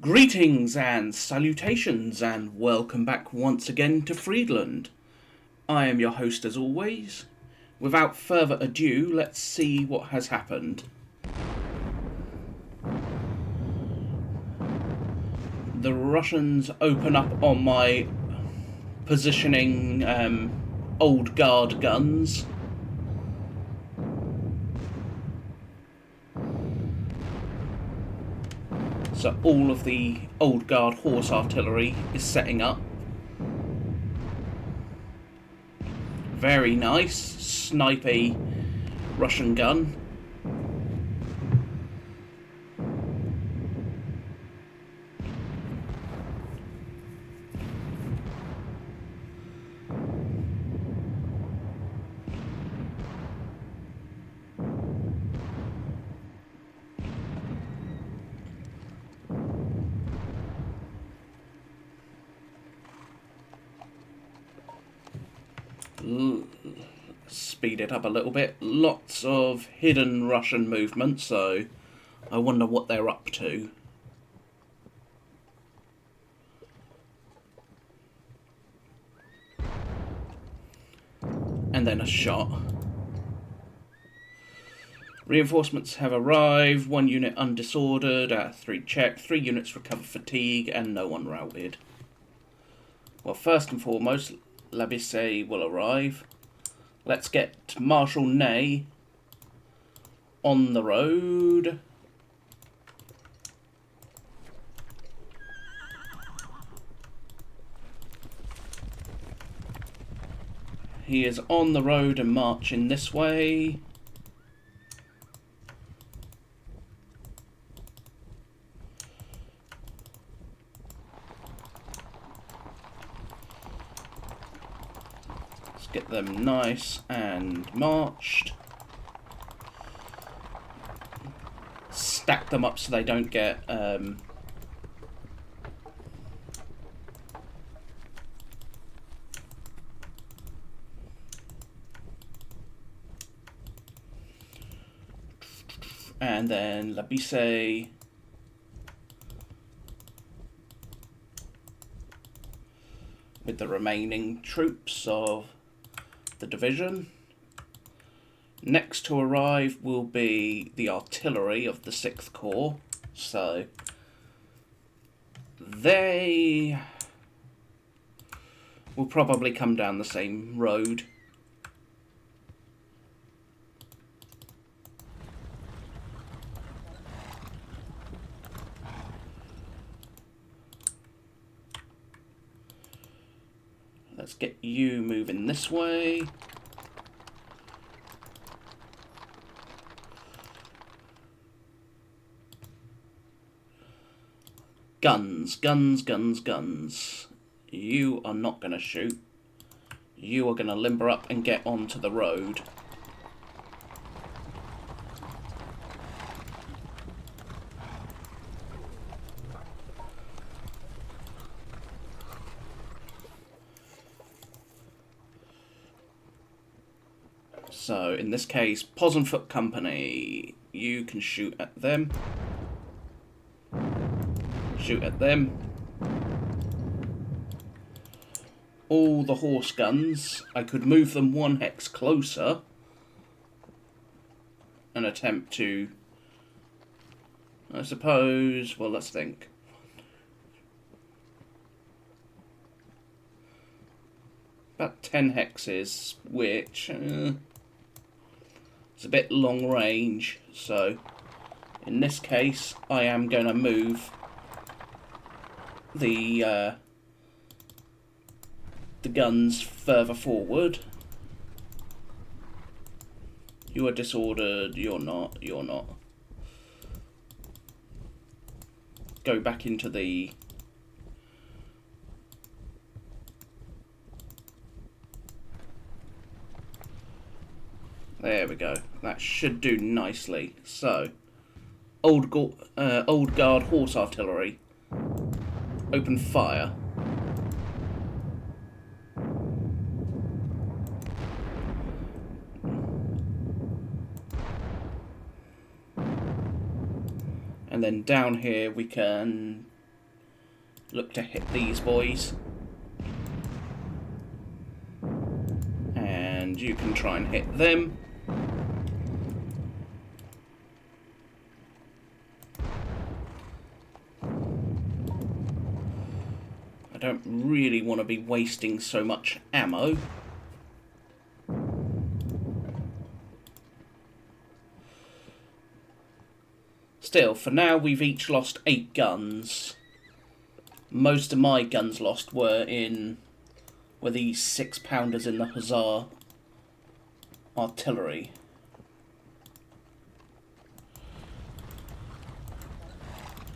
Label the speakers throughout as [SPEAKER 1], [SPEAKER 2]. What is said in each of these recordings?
[SPEAKER 1] Greetings and salutations, and welcome back once again to Friedland. I am your host as always. Without further ado, let's see what has happened. The Russians open up on my positioning old guard guns. So all of the old guard horse artillery is setting up. Very nice, snipey Russian gun. Speed it up a little bit. Lots of hidden Russian movement, so I wonder what they're up to. And then a shot. Reinforcements have arrived. 1 unit undisordered at 3 check. 3 units recover fatigue and no one routed. Well, first and foremost, Labisse will arrive. Let's get Marshal Ney on the road. He is on the road and marching this way. Get them nice and marched. Stack them up so they don't get and then Labisse with the remaining troops of the division. Next to arrive will be the artillery of the 6th Corps, so they will probably come down the same road. Let's get you moving this way. Guns, guns, guns, guns. You are not going to shoot. You are going to limber up and get onto the road. So, in this case, Posenfoot Company, you can shoot at them. Shoot at them. All the horse guns, I could move them 1 hex closer and attempt to, I suppose, well, let's think. About 10 hexes, which it's a bit long range, so in this case I am going to move the guns further forward. You are disordered, you're not. Go back into the there we go. That should do nicely. So, old guard horse artillery. Open fire. And then down here we can look to hit these boys. And you can try and hit them. I don't really want to be wasting so much ammo. Still, for now we've each lost 8 guns. Most of my guns lost were these 6-pounders in the Hussar artillery.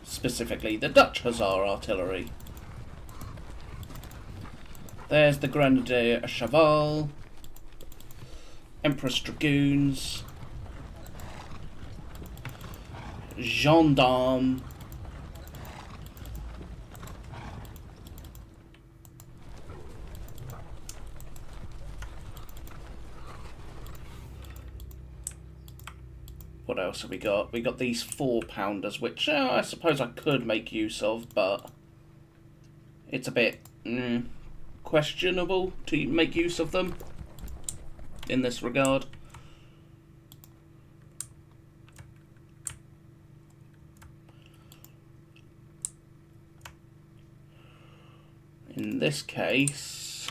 [SPEAKER 1] Specifically, the Dutch Hussar artillery. There's the Grenadier Cheval, Empress Dragoons, Gendarme, what else have we got? We got these 4-pounders, which I suppose I could make use of, but it's a bit questionable to make use of them in this regard. In this case,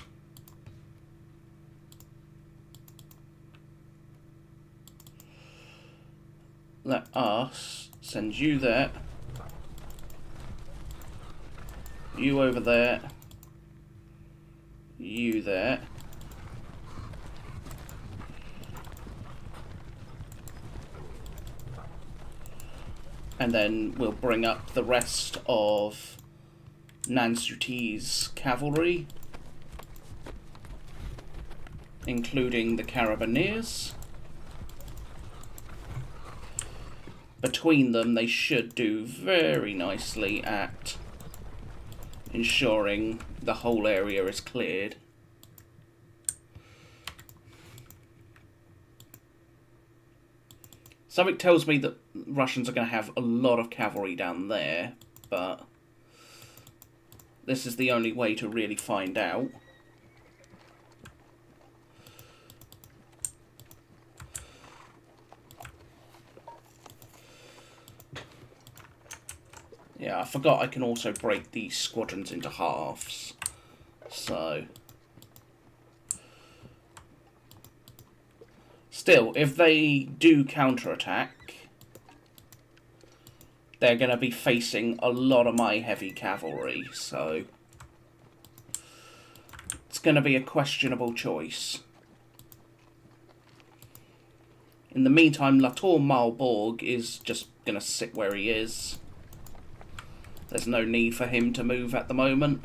[SPEAKER 1] let us send you there, you over there, you there, and then we'll bring up the rest of Nansuti's cavalry, including the Carabineers. Between them, they should do very nicely at ensuring the whole area is cleared. Something tells me that Russians are going to have a lot of cavalry down there, but this is the only way to really find out. Yeah, I forgot I can also break these squadrons into halves. So still, if they do counterattack, they're going to be facing a lot of my heavy cavalry, so it's going to be a questionable choice. In the meantime, La Tour Malbourg is just going to sit where he is. There's no need for him to move at the moment,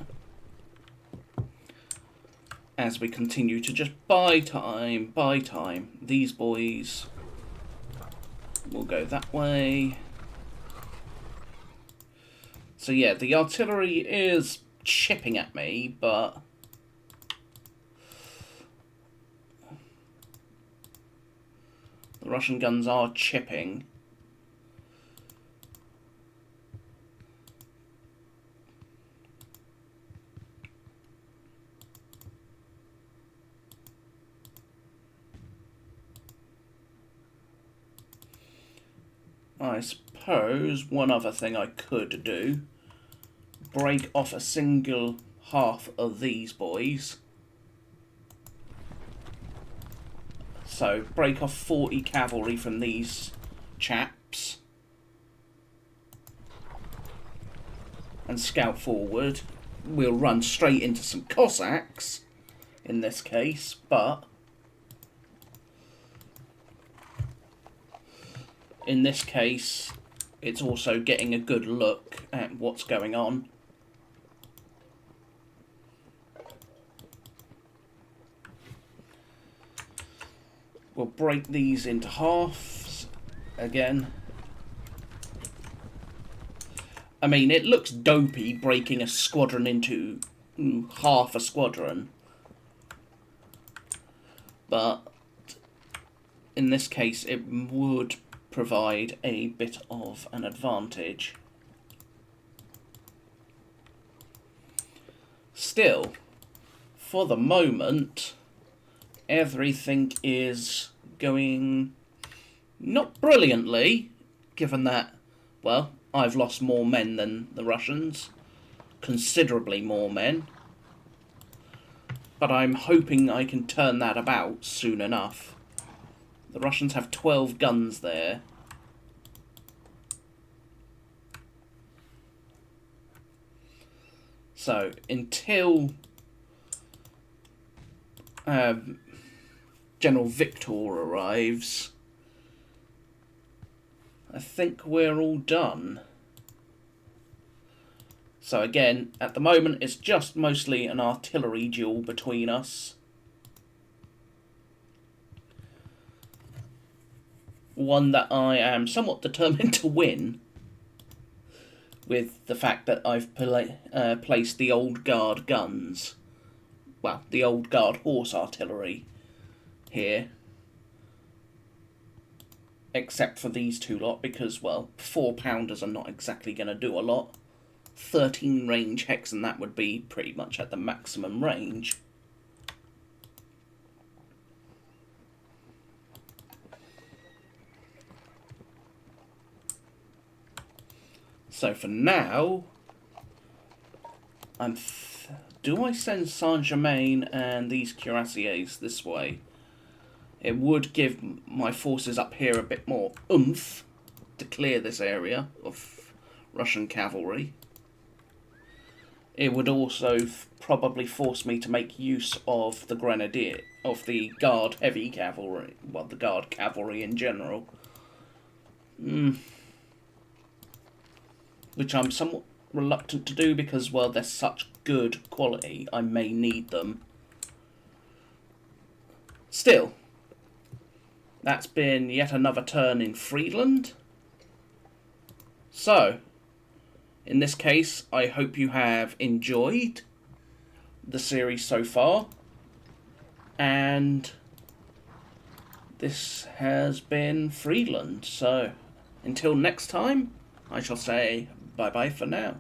[SPEAKER 1] as we continue to just buy time. These boys will go that way. So yeah, the artillery is chipping at me, but the Russian guns are chipping. I suppose one other thing I could do, break off a single half of these boys. So break off 40 cavalry from these chaps and scout forward. We'll run straight into some Cossacks in this case, but in this case, it's also getting a good look at what's going on. We'll break these into halves again. I mean, it looks dopey breaking a squadron into half a squadron, but in this case it would provide a bit of an advantage. Still, for the moment, everything is going not brilliantly, given that, well, I've lost more men than the Russians, considerably more men, but I'm hoping I can turn that about soon enough. The Russians have 12 guns there. So, until General Victor arrives, I think we're all done. So again, at the moment, it's just mostly an artillery duel between us. One that I am somewhat determined to win, with the fact that I've placed the Old Guard guns, well, the Old Guard horse artillery here, except for these two lot, because, well, 4-pounders are not exactly going to do a lot. 13 range hex, and that would be pretty much at the maximum range. So for now, do I send Saint-Germain and these cuirassiers this way? It would give my forces up here a bit more oomph to clear this area of Russian cavalry. It would also probably force me to make use of the grenadier, of the Guard heavy cavalry, well, the Guard cavalry in general. Which I'm somewhat reluctant to do because, well, they're such good quality, I may need them. Still, that's been yet another turn in Friedland. So, in this case, I hope you have enjoyed the series so far. And this has been Friedland. So, until next time, I shall say bye-bye for now.